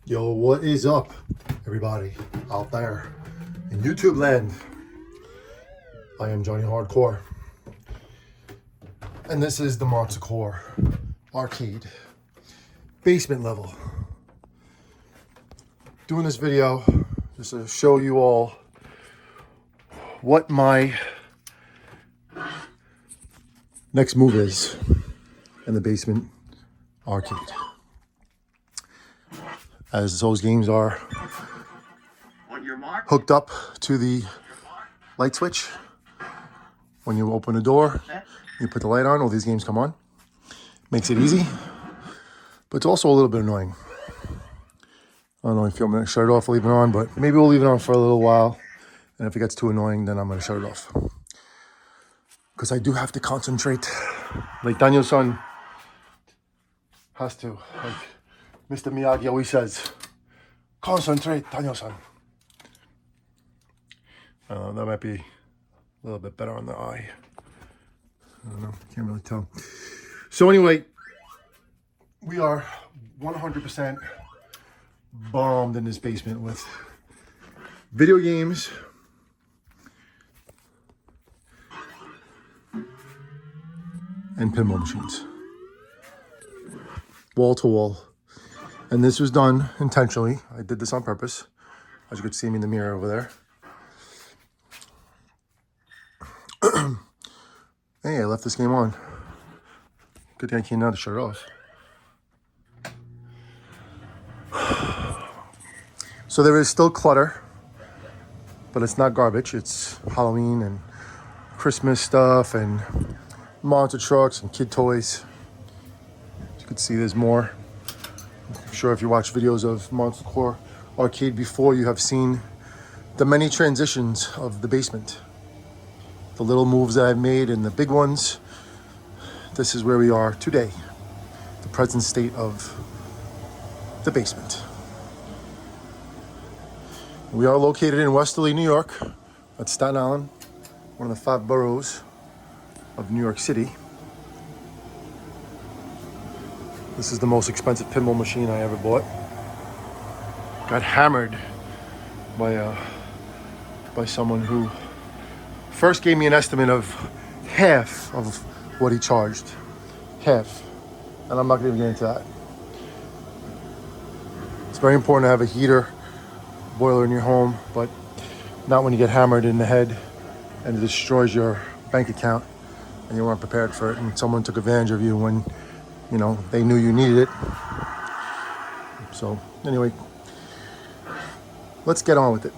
Yo, what is up, everybody out there in YouTube land? I am Johnny Hardcore, and this is the Monster Core arcade basement level. Doing this video just to show you all what my next move is in the basement arcade. As those games are hooked up to the light switch. When you open the door, you put the light on, all these games come on. Makes it easy, but it's also a little bit annoying. I don't know if I'm going to shut it off or leave it on, but maybe we'll leave it on for a little while. And if it gets too annoying, then I'm going to shut it off. Because I do have to concentrate. Like Daniel-san has to. Like Mr. Miyagi always says, concentrate, Daniel-san. That might be a little bit better on the eye. I don't know, can't really tell. So anyway, we are 100% bombed in this basement with video games, and pinball machines. Wall to wall. And this was done intentionally. I did this on purpose. As you could see me in the mirror over there. Hey, I left this game on. Good thing I came down to shut it off. So there is still clutter, but it's not garbage. It's Halloween and Christmas stuff and monster trucks and kid toys. As you can see, there's more. I'm sure if you watch videos of Monster Core Arcade before, you have seen the many transitions of the basement. The little moves that I've made and the big ones. This is where we are today. The present state of the basement. We are located in Westerly, New York, at Staten Island, one of the 5 boroughs of New York City. This is the most expensive pinball machine I ever bought. Got hammered by someone who first gave me an estimate of half of what he charged. Half. And I'm not going to get into that. It's very important to have a heater boiler in your home, but not when you get hammered in the head and it destroys your bank account and you weren't prepared for it and someone took advantage of you when, you know, they knew you needed it. So anyway, let's get on with it.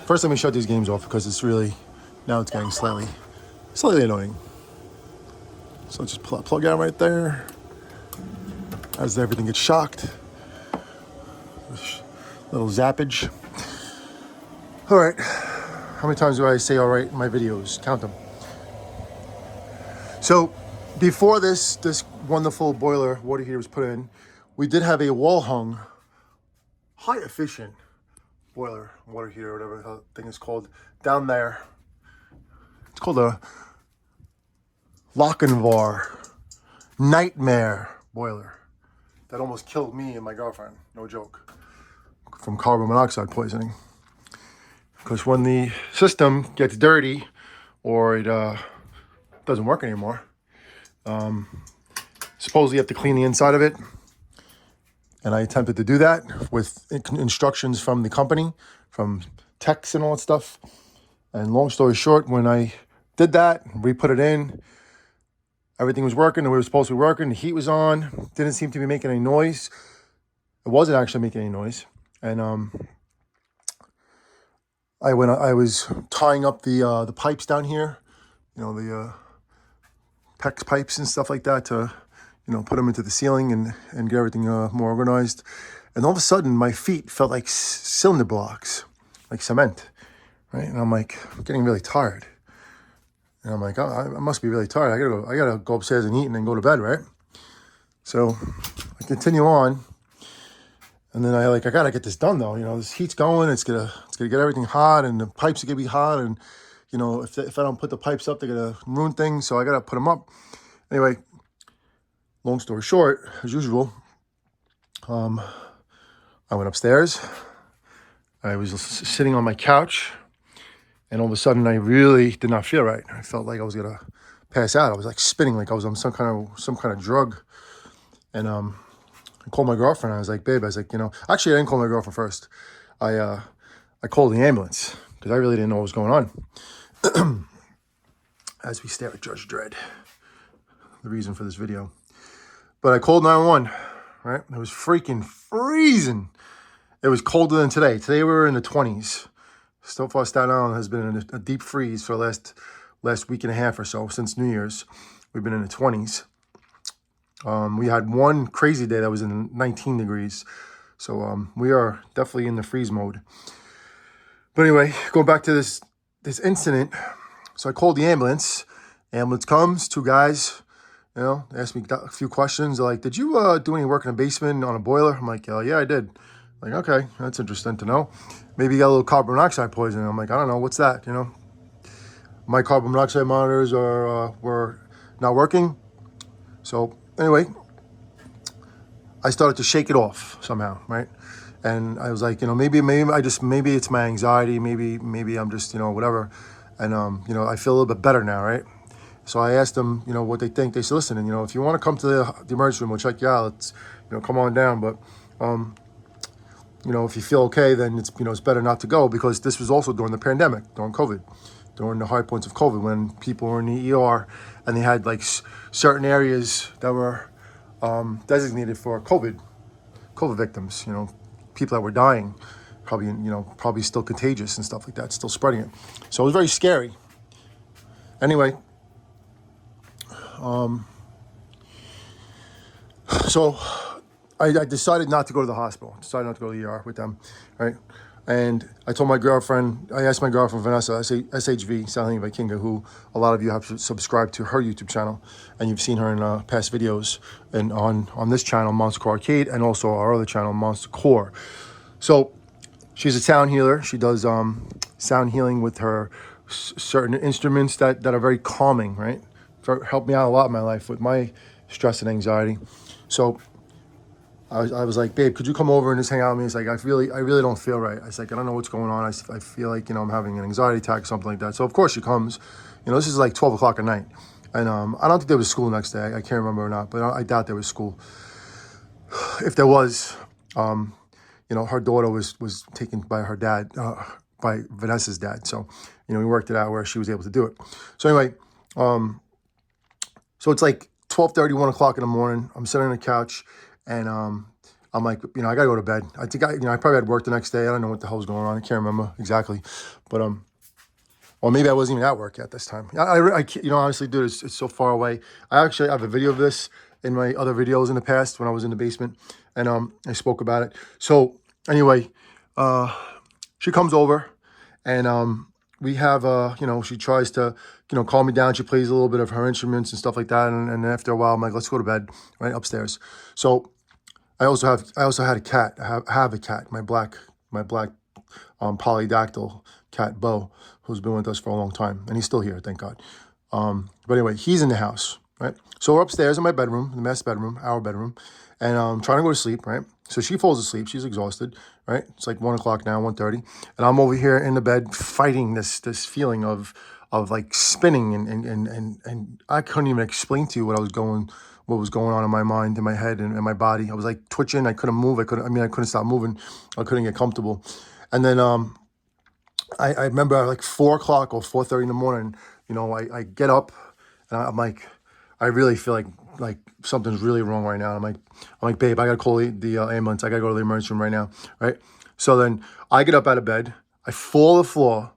First, let me shut these games off because it's really, now it's getting slightly annoying. So just pull that plug out right there as everything gets shocked. Little zappage. All right, how many times do I say all right in my videos? Count them. So before this wonderful boiler water heater was put in, we did have a wall hung, high efficient boiler, water heater, whatever the thing is called, down there. It's called a Lochinvar nightmare boiler that almost killed me and my girlfriend, no joke, from carbon monoxide poisoning. Because when the system gets dirty or it doesn't work anymore, supposedly you have to clean the inside of it. And I attempted to do that with instructions from the company, from techs and all that stuff. And long story short, when I did that, we put it in, everything was working the way it was supposed to be working. The heat was on, didn't seem to be making any noise. It wasn't actually making any noise. And I was tying up the pipes down here, you know, the PEX pipes and stuff like that to, you know, put them into the ceiling and get everything more organized. And all of a sudden, my feet felt like cylinder blocks, like cement, right? And I'm like, I'm getting really tired. And I'm like, oh, I must be really tired. I gotta go upstairs and eat and then go to bed, right? So I continue on. And then I gotta get this done though. You know, this heat's going, it's gonna get everything hot and the pipes are gonna be hot. And, you know, if I don't put the pipes up, they're gonna ruin things. So I gotta put them up. Anyway, long story short, as usual, I went upstairs. I was sitting on my couch, and all of a sudden I really did not feel right. I felt like I was gonna pass out. I was like spinning, like I was on some kind of drug. And I called my girlfriend. I was like, babe, I was like, actually I didn't call my girlfriend first. I called the ambulance because I really didn't know what was going on. As we stare at Judge Dredd, the reason for this video. But I called 911, right? It was freaking freezing. It was colder than today. Today we were in the 20s. So far, Staten Island has been in a deep freeze for the last week and a half or so, since New Year's. We've been in the 20s. We had one crazy day that was in 19 degrees. So we are definitely in the freeze mode. But anyway, going back to this incident. So I called the ambulance. Ambulance comes, two guys, asked me a few questions. They're like, did you do any work in a basement on a boiler? I'm like, yeah, I did. Like, okay, that's interesting to know. Maybe you got a little carbon monoxide poisoning. I'm like, I don't know, what's that, My carbon monoxide monitors were not working. So anyway, I started to shake it off somehow, right? And I was like, maybe it's my anxiety, maybe I'm just, whatever. And, I feel a little bit better now, right? So I asked them, what they think. They said, listen, and, if you want to come to the emergency room, we'll check you out. Let's, come on down. But, if you feel okay, then it's, it's better not to go, because this was also during the pandemic, during COVID, during the high points of COVID, when people were in the ER and they had like certain areas that were designated for COVID victims, people that were dying, probably still contagious and stuff like that, still spreading it. So it was very scary. Anyway, so I decided not to go to the hospital. Decided not to go to the ER with them, right? And I told my girlfriend, I asked my girlfriend, Vanessa, SHV, Salini Vikinga, who a lot of you have subscribed to her YouTube channel, and you've seen her in past videos and on this channel, Monster Core Arcade, and also our other channel, Monster Core. So she's a sound healer. She does sound healing with her certain instruments that are very calming, right? Helped me out a lot in my life with my stress and anxiety. So I was like, babe, could you come over and just hang out with me? It's like, I really don't feel right. I was like, I don't know what's going on. I feel like, I'm having an anxiety attack or something like that. So of course she comes. This is like 12 o'clock at night. And I don't think there was school next day. I can't remember or not, but I doubt there was school. If there was, her daughter was taken by her dad, by Vanessa's dad. So, we worked it out where she was able to do it. So anyway, so it's like 12:30, 1 o'clock in the morning. I'm sitting on the couch, and I'm like, I gotta go to bed. I think I probably had work the next day. I don't know what the hell was going on. I can't remember exactly, but or maybe I wasn't even at work at this time. I honestly, dude, it's so far away. I actually have a video of this in my other videos in the past when I was in the basement, and I spoke about it. So anyway, she comes over, and we have she tries to calm me down. She plays a little bit of her instruments and stuff like that, and after a while I'm like, let's go to bed, right upstairs. So I also had a cat. I have a cat, my black polydactyl cat, Bo, who's been with us for a long time, and he's still here, thank God. But anyway, he's in the house, right? So we're upstairs in my bedroom, the master bedroom, our bedroom, and I'm trying to go to sleep, right? So she falls asleep. She's exhausted, right? It's like 1 o'clock now, 1:30, and I'm over here in the bed fighting this feeling of like spinning, and I couldn't even explain to you what was going on in my mind, in my head, and in my body. I was like twitching. I couldn't move. I couldn't stop moving. I couldn't get comfortable. And then I remember like 4 o'clock or 4:30 in the morning, I get up, and I'm like, I really feel like something's really wrong right now. I'm like, babe, I gotta call the ambulance. I gotta go to the emergency room right now, right? So then I get up out of bed. I fall to the floor.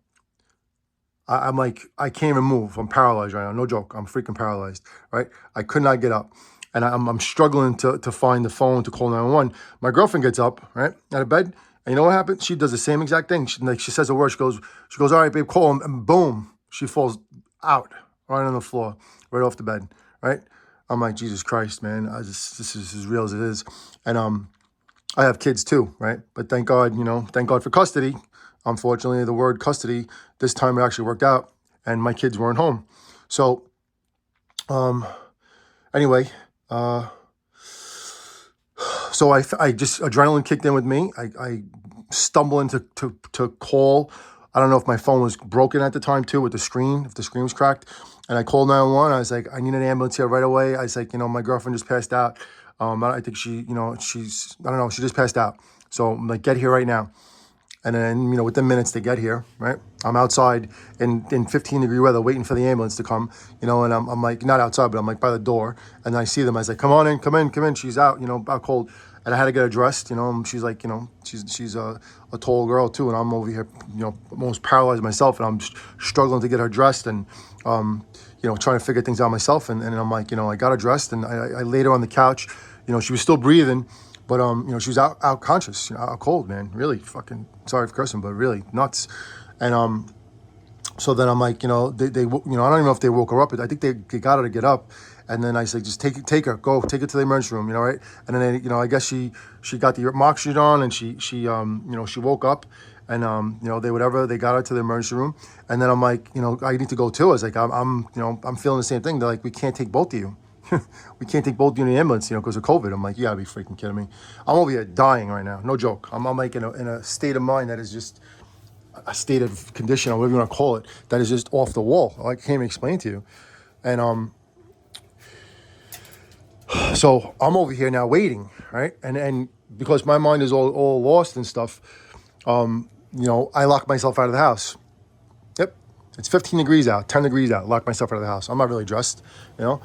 I'm like, I can't even move. I'm paralyzed right now. No joke. I'm freaking paralyzed, right? I could not get up. And I'm struggling to find the phone to call 911. My girlfriend gets up, right, out of bed. And you know what happened? She does the same exact thing. She says a word. She goes, all right, babe, call him. And boom, she falls out right on the floor, right off the bed, right? I'm like, Jesus Christ, man. This is as real as it is. And I have kids too, right? But thank God, thank God for custody. Unfortunately, the word custody, this time it actually worked out, and my kids weren't home. So, anyway, so So I just, adrenaline kicked in with me. I stumble into to call. I don't know if my phone was broken at the time too with the screen, if the screen was cracked. And I called 911. I was like, I need an ambulance here right away. I was like, my girlfriend just passed out. I think she, I don't know, she just passed out. So I'm like, get here right now. And then, within minutes they get here, right? I'm outside in 15-degree weather waiting for the ambulance to come, and I'm like, not outside, but I'm like by the door. And then I see them. I was like, come on in, come in. She's out, out cold. And I had to get her dressed, and she's like, she's a tall girl too. And I'm over here, almost paralyzed myself. And I'm struggling to get her dressed and, trying to figure things out myself. And I'm like, I got her dressed and I laid her on the couch. She was still breathing. But, she was out conscious, out cold, man. Really fucking, sorry for cursing, but really nuts. And so then I'm like, they I don't even know if they woke her up. I think they got her to get up. And then I said, just take her, go, take her to the emergency room, right? And then, I guess she got the monoxide on and she woke up. And, they got her to the emergency room. And then I'm like, I need to go too. I was like, I'm feeling the same thing. They're like, we can't take both of you. We can't take both of you in the ambulance, because of COVID. I'm like, you gotta be freaking kidding me. I'm over here dying right now. No joke. I'm like in a state of mind that is just a state of condition, or whatever you want to call it, that is just off the wall. I can't even explain to you. And so I'm over here now waiting, right? And because my mind is all lost and stuff, I lock myself out of the house. Yep. It's 15 degrees out, 10 degrees out, lock myself out of the house. I'm not really dressed, And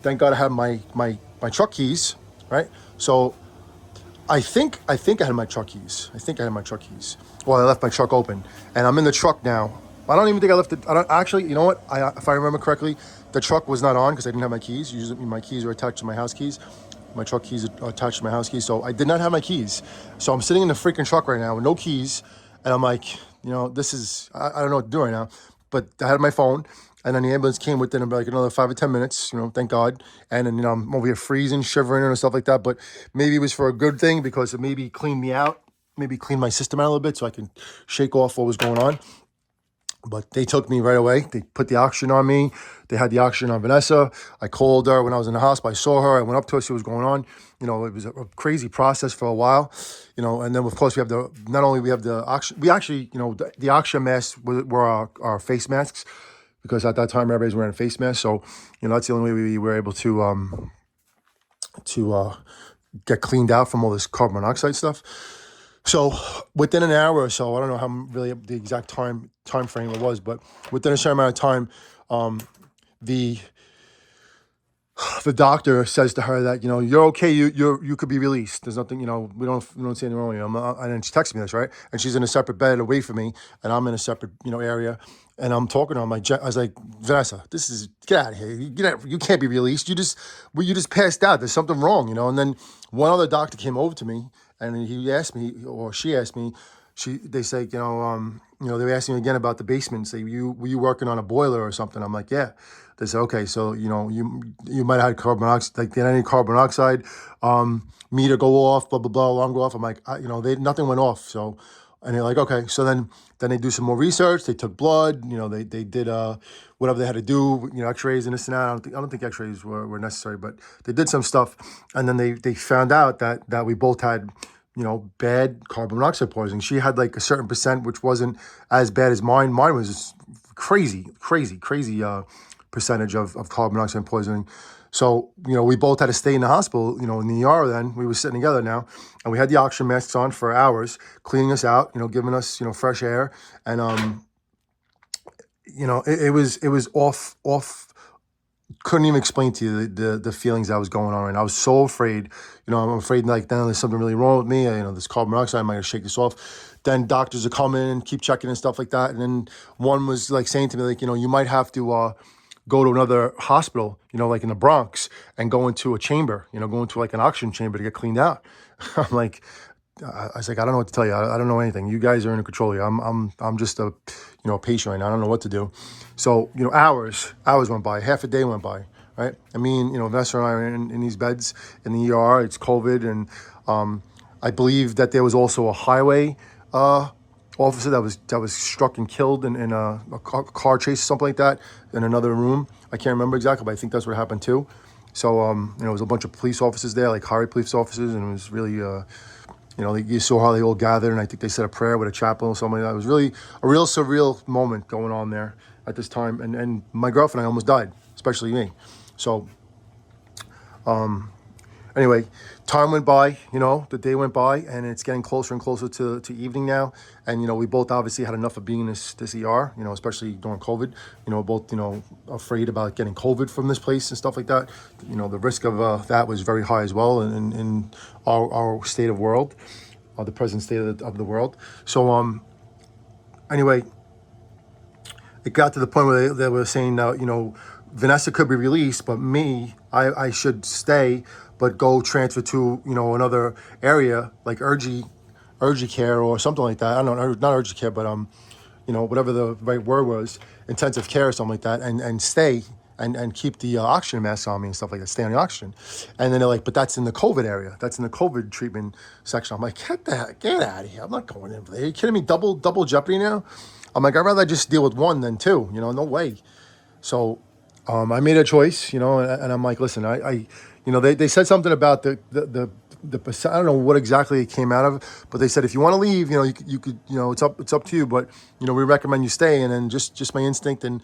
thank God I have my truck keys, right? So I think I had my truck keys. Well, I left my truck open, and I'm in the truck now. I don't even think I left it. I don't actually. You know what? If I remember correctly, the truck was not on because I didn't have my keys. Usually, my keys are attached to my house keys. My truck keys are attached to my house keys, so I did not have my keys. So I'm sitting in the freaking truck right now with no keys, and I'm like, this is I don't know what to do right now. But I had my phone. And then the ambulance came within like another 5 or 10 minutes, thank God. And then, I'm over here freezing, shivering and stuff like that. But maybe it was for a good thing because it maybe cleaned me out, maybe cleaned my system out a little bit so I can shake off what was going on. But they took me right away. They put the oxygen on me. They had the oxygen on Vanessa. I called her when I was in the hospital. I saw her. I went up to her, see what was going on. It was a crazy process for a while. And then of course we have the oxygen. We actually, the oxygen masks were our face masks. Because at that time everybody's wearing a face mask, so that's the only way we were able to get cleaned out from all this carbon monoxide stuff. So within an hour or so, I don't know how really the exact time frame it was, but within a certain amount of time, the doctor says to her that you're okay, you could be released. There's nothing, we don't see anything wrong with you. And then she texts me this, right? And she's in a separate bed away from me, and I'm in a separate area. And I'm talking to her. I was like, Vanessa, get out of here. You can't be released. You just passed out. There's something wrong, And then one other doctor came over to me, and he asked me, or she asked me, they say, they were asking me again about the basement. Say, were you working on a boiler or something? I'm like, yeah. They said, okay, so you might have had carbon monoxide, like did any carbon monoxide meter go off, blah blah blah, alarm go off. I'm like, nothing went off. So, and they're like, okay. So then they do some more research. They took blood. They did whatever they had to do. X-rays and this and that. I don't think X-rays were necessary, but they did some stuff. And then they found out that we both had bad carbon monoxide poisoning. She had like a certain percent, which wasn't as bad as mine. Mine was crazy percentage of carbon monoxide poisoning. So, we both had to stay in the hospital, in the ER then. We were sitting together now, and we had the oxygen masks on for hours, cleaning us out, giving us, fresh air. And, it was off, couldn't even explain to you the feelings that was going on right now. I was so afraid, I'm afraid like then there's something really wrong with me. This carbon monoxide, am I gonna shake this off? Then doctors are coming and keep checking and stuff like that. And then one was like saying to me, like, you might have to, go to another hospital, like in the Bronx, and go into a chamber, go into like an oxygen chamber to get cleaned out. I'm like, I was like, I don't know what to tell you. I don't know anything. You guys are in control here. I'm just a patient right now. I don't know what to do. So hours went by, half a day went by, right? I mean, Vanessa and I are in these beds in the ER. It's COVID, and I believe that there was also a highway officer that was struck and killed in a car chase or something like that in another room. I can't remember exactly, but I think that's what happened too. So there was a bunch of police officers there, like Harry police officers, and it was really you saw how they all gathered, and I think they said a prayer with a chapel or something like that. It was really a real surreal moment going on there at this time, and my girlfriend and I almost died, especially me. So anyway, time went by, the day went by, and it's getting closer and closer to evening now. And, we both obviously had enough of being in this ER, especially during COVID. Both, afraid about getting COVID from this place and stuff like that. The risk of that was very high as well in our state of world, the present state of the world. So, anyway, it got to the point where they were saying, Vanessa could be released, but me, I should stay, but go transfer to, another area like urgent care or something like that. I don't know, not urgent care, but, whatever the right word was, intensive care or something like that, and stay and keep the oxygen mask on me and stuff like that, stay on the oxygen. And then they're like, but that's in the COVID area. That's in the COVID treatment section. I'm like, get out of here. I'm not going in there. Are you kidding me? Double jeopardy now? I'm like, I'd rather just deal with one than two, no way. So I made a choice, and I'm like, listen, I they said something about the I don't know what exactly it came out of, but they said if you want to leave, you could, it's up to you, but we recommend you stay. And then just my instinct, and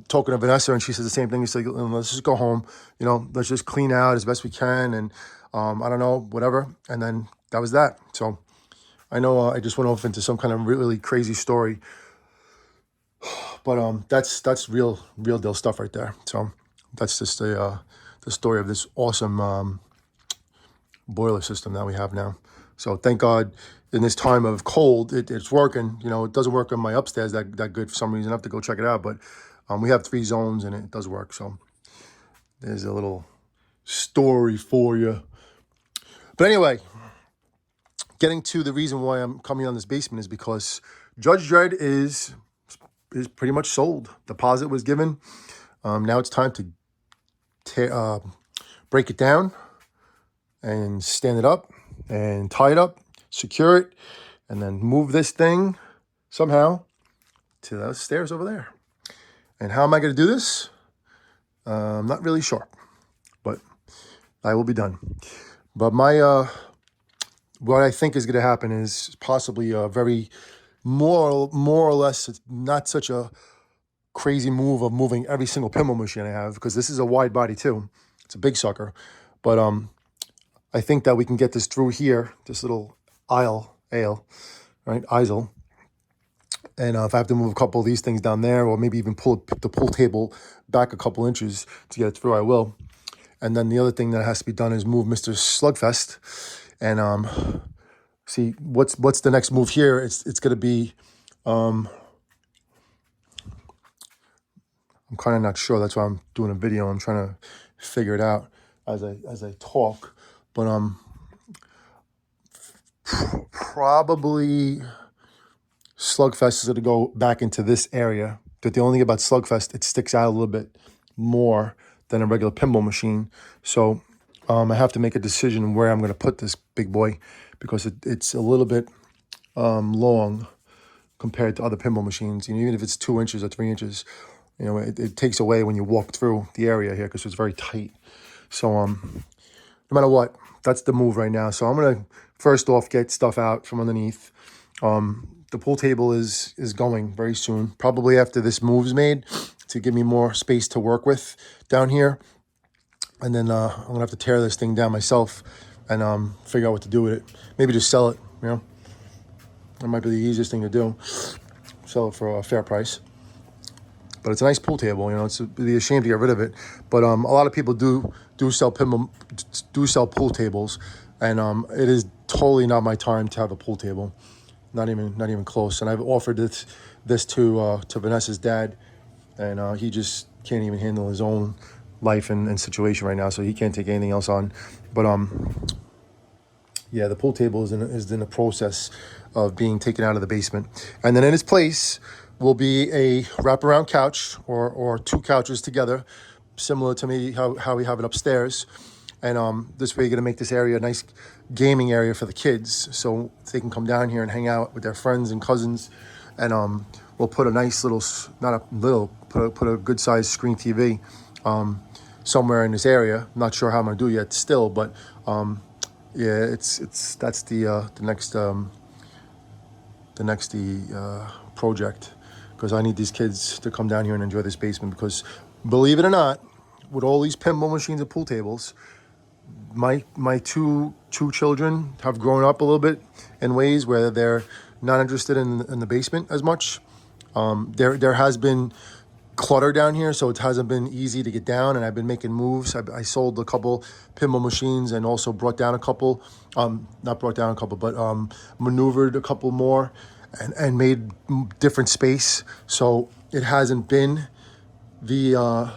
talking to Vanessa, and she says the same thing. We said, let's just go home, let's just clean out as best we can, and I don't know, whatever. And then that was that. So I know I just went off into some kind of really crazy story. But that's real deal stuff right there. So that's just the story of this awesome boiler system that we have now. So thank God in this time of cold, it's working. It doesn't work on my upstairs that good for some reason. I have to go check it out. But we have 3 zones and it does work. So there's a little story for you. But anyway, getting to the reason why I'm coming on this basement is because Judge Dredd is pretty much sold. Deposit was given. Now it's time to break it down and stand it up and tie it up, secure it, and then move this thing somehow to those stairs over there. And how am I going to do this? I'm not really sure, but I will be done. But what I think is going to happen is possibly a very more or less, it's not such a crazy move of moving every single pinball machine I have, because this is a wide body too. It's a big sucker. But I think that we can get this through here, this little aisle, right, aisle. And if I have to move a couple of these things down there, or maybe even pull the pool table back a couple inches to get it through, I will. And then the other thing that has to be done is move Mr. Slugfest. And see, what's the next move here? It's going to be, I'm kind of not sure. That's why I'm doing a video. I'm trying to figure it out as I talk. But probably Slugfest is going to go back into this area. But the only thing about Slugfest, it sticks out a little bit more than a regular pinball machine. So I have to make a decision where I'm going to put this big boy, because it's a little bit long compared to other pinball machines. Even if it's 2 inches or 3 inches, it takes away when you walk through the area here, because it's very tight. So no matter what, that's the move right now. So I'm going to first off get stuff out from underneath. The pool table is going very soon, probably after this move's made, to give me more space to work with down here. And then I'm going to have to tear this thing down myself and figure out what to do with it. Maybe just sell it, That might be the easiest thing to do. Sell it for a fair price. But it's a nice pool table, It'd be a shame to get rid of it. But a lot of people do sell pool tables, and it is totally not my time to have a pool table. Not even close. And I've offered this to Vanessa's dad, and he just can't even handle his own life and situation right now, so he can't take anything else on. But yeah, the pool table is in the process of being taken out of the basement, and then in its place will be a wraparound couch or 2 couches together, similar to maybe how we have it upstairs. And this way you're going to make this area a nice gaming area for the kids, so they can come down here and hang out with their friends and cousins. And we'll put a nice little, put a good sized screen TV, somewhere in this area. I'm not sure how I'm gonna do it yet still, but yeah, that's the next project, because I need these kids to come down here and enjoy this basement, because believe it or not, with all these pinball machines and pool tables, my two children have grown up a little bit in ways where they're not interested in the basement as much. There has been clutter down here, so it hasn't been easy to get down, and I've been making moves. I sold a couple pinball machines and also brought down a couple, not brought down a couple, but maneuvered a couple more and made different space. So it hasn't been the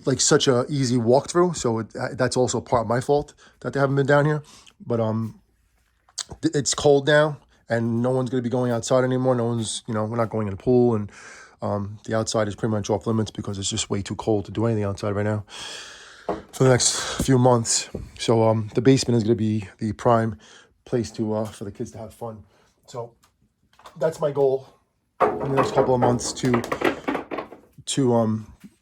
like such a easy walkthrough. So that's also part of my fault that they haven't been down here. But it's cold now, and no one's going to be going outside anymore. No one's, we're not going in the pool, and the outside is pretty much off limits because it's just way too cold to do anything outside right now for the next few months. So the basement is going to be the prime place to for the kids to have fun. So that's my goal in the next couple of months, to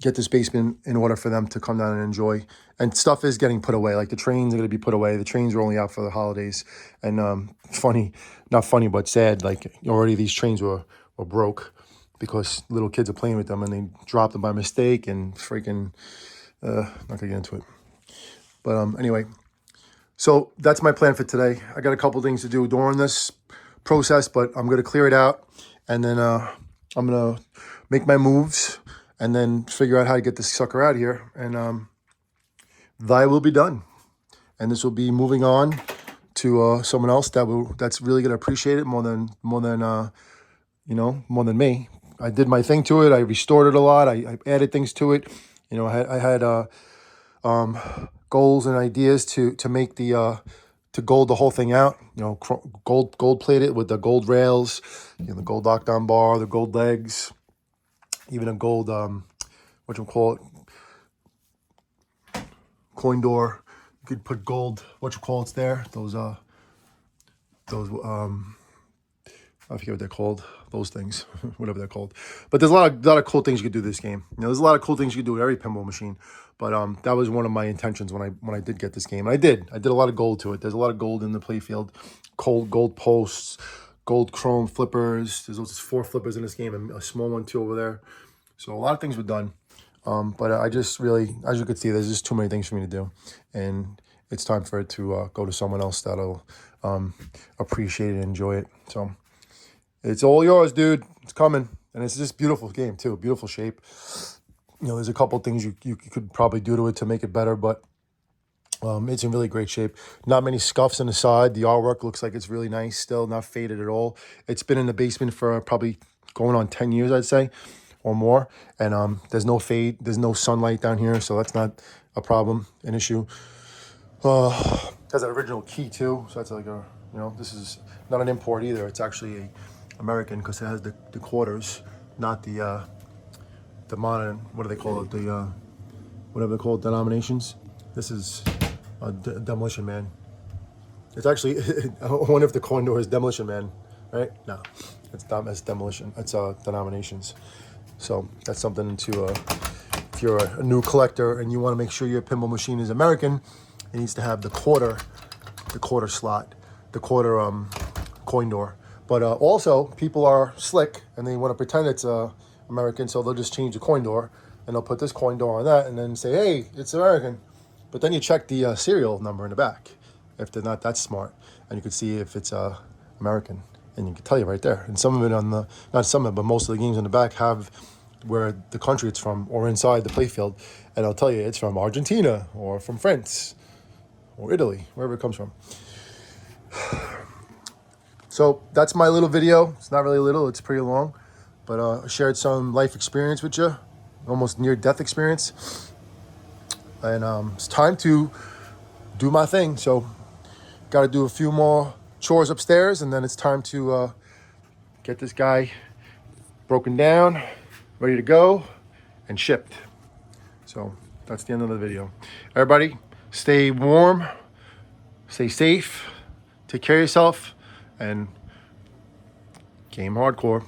get this basement in order for them to come down and enjoy. And stuff is getting put away. Like the trains are going to be put away. The trains are only out for the holidays. And not funny, but sad. Like already these trains were broke because little kids are playing with them and they dropped them by mistake and freaking, not gonna get into it. But anyway, so that's my plan for today. I got a couple things to do during this process, but I'm gonna clear it out, and then I'm gonna make my moves and then figure out how to get this sucker out of here, and I will be done. And this will be moving on to someone else that's really gonna appreciate it more than me. I did my thing to it. I restored it a lot. I added things to it. I had goals and ideas to make to gold the whole thing out. Gold plate it with the gold rails, the gold lockdown bar, the gold legs, even a gold coin door. You could put gold there. Those I forget what they're called, those things, whatever they're called. But there's a lot of cool things you could do this game. There's a lot of cool things you could do with every pinball machine. But that was one of my intentions when I did get this game. I did a lot of gold to it. There's a lot of gold in the playfield, gold posts, gold chrome flippers. There's 4 flippers in this game and a small one too over there. So a lot of things were done. But I just really, as you could see, there's just too many things for me to do. And it's time for it to go to someone else that'll appreciate it and enjoy it. So it's all yours, dude. It's coming. And it's just beautiful game, too. Beautiful shape. There's a couple things you could probably do to it to make it better, but it's in really great shape. Not many scuffs on the side. The artwork looks like it's really nice still, not faded at all. It's been in the basement for probably going on 10 years, I'd say, or more. And there's no fade. There's no sunlight down here, so that's not a problem, an issue. Has an original key, too. So that's like this is not an import either. It's actually a American, because it has the quarters, not the modern, what do they call it, the whatever they call it, denominations. This is a Demolition Man. It's actually I wonder if the coin door is Demolition Man, right? No, it's demolition. It's denominations. So that's something to if you're a new collector and you want to make sure your pinball machine is American, it needs to have the quarter slot, the quarter coin door. But also, people are slick, and they want to pretend it's American, so they'll just change the coin door, and they'll put this coin door on that, and then say, hey, it's American. But then you check the serial number in the back, if they're not that smart, and you can see if it's American, and you can tell you right there. And some of it not some of it, but most of the games on the back have where the country it's from, or inside the playfield, and I'll tell you it's from Argentina, or from France, or Italy, wherever it comes from. So that's my little video. It's not really little, it's pretty long. But I shared some life experience with you, almost near-death experience. And it's time to do my thing. So got to do a few more chores upstairs, and then it's time to get this guy broken down, ready to go, and shipped. So that's the end of the video. Everybody, stay warm, stay safe, take care of yourself, and game hardcore.